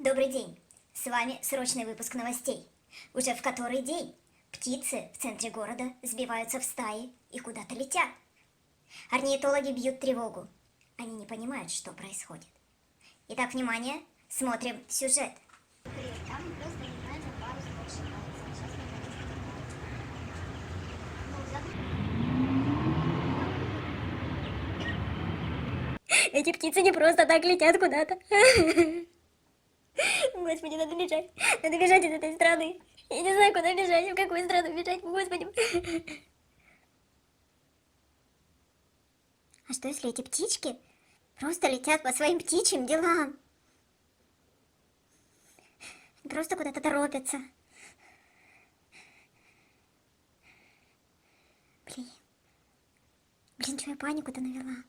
Добрый день! С вами срочный выпуск новостей. Уже в который день птицы в центре города сбиваются в стаи и куда-то летят. Орнитологи бьют тревогу. Они не понимают, что происходит. Итак, внимание, смотрим сюжет. Эти птицы не просто так летят куда-то. Господи, надо бежать. Надо бежать из этой страны. Я не знаю, куда бежать, в какую страну бежать, господи. А что, если эти птички просто летят по своим птичьим делам? Просто куда-то торопятся. Блин, что я панику-то навела?